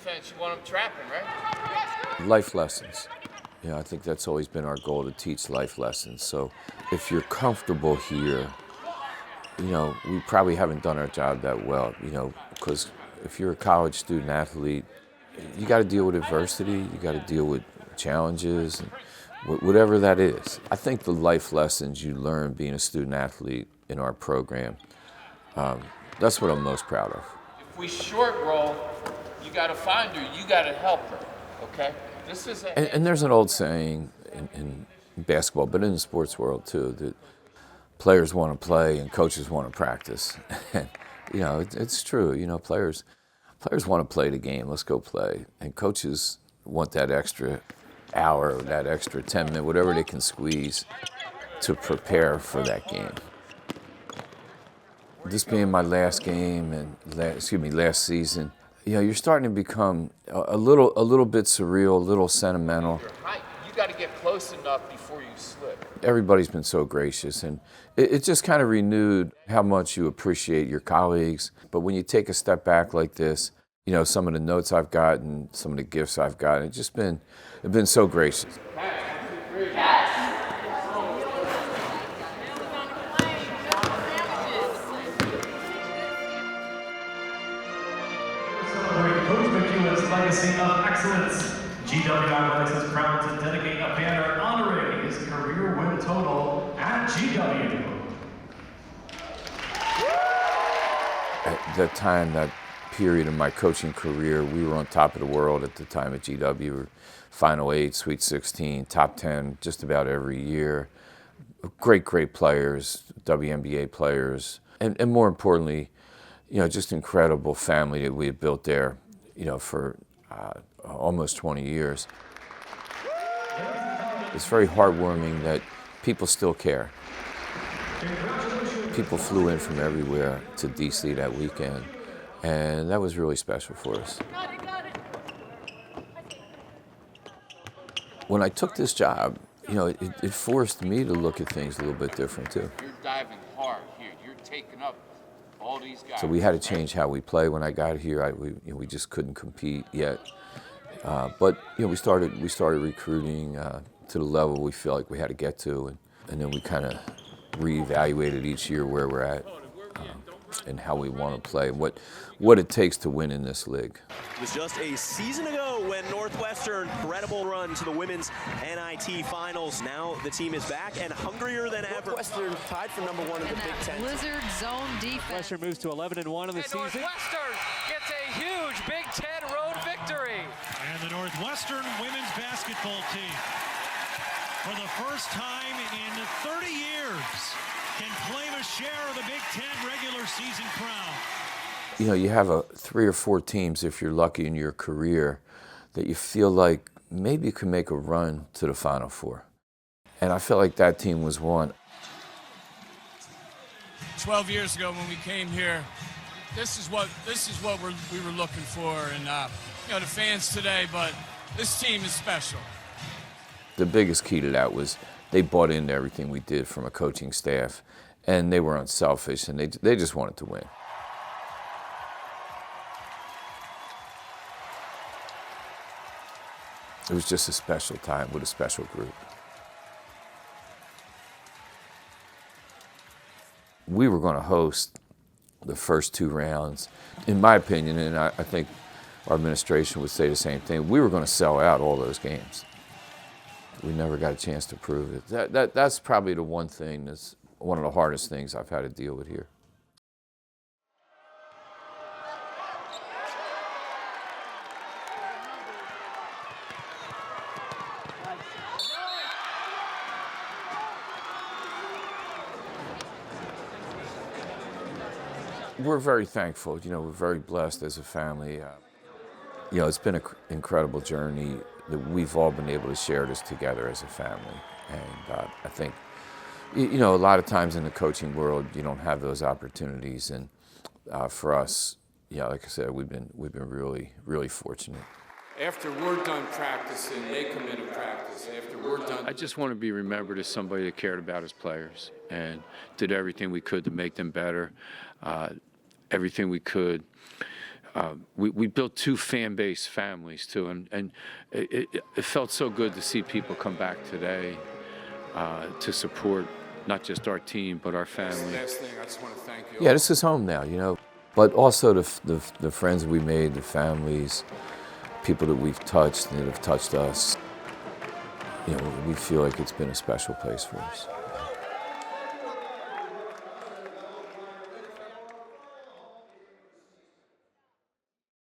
defense, you want them trapping, right? Life lessons. I think that's always been our goal, to teach life lessons. So if you're comfortable here, we probably haven't done our job that well, because if you're a college student athlete, you got to deal with adversity, you got to deal with challenges, and whatever that is. I think the life lessons you learn being a student athlete in our program, that's what I'm most proud of. If we short roll, you got to find her, you got to help her, okay? This is and there's an old saying in basketball, but in the sports world too, that players want to play and coaches want to practice. And, it's true. Players want to play the game. Let's go play. And coaches want that extra hour, that extra 10 minutes, whatever they can squeeze to prepare for that game. This being my last game and last season, you're starting to become a little bit surreal, a little sentimental. You got to get close enough before you slip. Everybody's been so gracious, and it just kind of renewed how much you appreciate your colleagues. But when you take a step back like this, some of the notes I've gotten, some of the gifts I've gotten, it's been so gracious. Coach McKeown's legacy of excellence. GW Athletics is proud to dedicate a banner honoring his career win total at GW. At that time, that period in my coaching career, we were on top of the world at the time at GW. We were Final 8, Sweet 16, top 10 just about every year. Great players, WNBA players, and more importantly, just incredible family that we had built there, for almost 20 years. It's very heartwarming that people still care. People flew in from everywhere to DC that weekend, and that was really special for us. When I took this job, it forced me to look at things a little bit different too. You're diving hard here. You're taking up all these guys. So we had to change how we play. When I got here, we just couldn't compete yet. But we started recruiting to the level we feel like we had to get to, and then we kind of reevaluated each year where we're at and how we want to play, and what it takes to win in this league. It was just a season ago when Northwestern incredible run to the women's NIT finals. Now the team is back and hungrier than ever. Northwestern tied for #1 in the Big Ten. Blizzard zone defense. Northwestern moves to 11-1 in the season. Northwestern gets a huge Big Ten road victory. And the Northwestern women's basketball team, for the first time in 30 years, can claim a share of the Big Ten regular season crown. You have 3 or 4 teams, if you're lucky in your career, that you feel like maybe you can make a run to the Final Four. And I feel like that team was one. 12 years ago when we came here, this is what we were looking for, and the fans today, but this team is special. The biggest key to that was they bought into everything we did from a coaching staff, and they were unselfish, and they just wanted to win. It was just a special time with a special group. We were going to host the first 2 rounds. In my opinion, and I think our administration would say the same thing, we were going to sell out all those games. We never got a chance to prove it. That's probably the one thing that's one of the hardest things I've had to deal with here. We're very thankful. We're very blessed as a family. It's been an incredible journey that we've all been able to share this together as a family. And I think, a lot of times in the coaching world, you don't have those opportunities. And for us, like I said, we've been really, really fortunate. After we're done practicing, they come in and practice. After we're done, I just want to be remembered as somebody that cared about his players and did everything we could to make them better, everything we could we built 2 fan-based families too, and it felt so good to see people come back today to support not just our team but our family. Last thing, I just want to thank you. Yeah, this is home now, you know. But also the friends we made, the families, people that we've touched and that have touched us. You know, we feel like it's been a special place for us.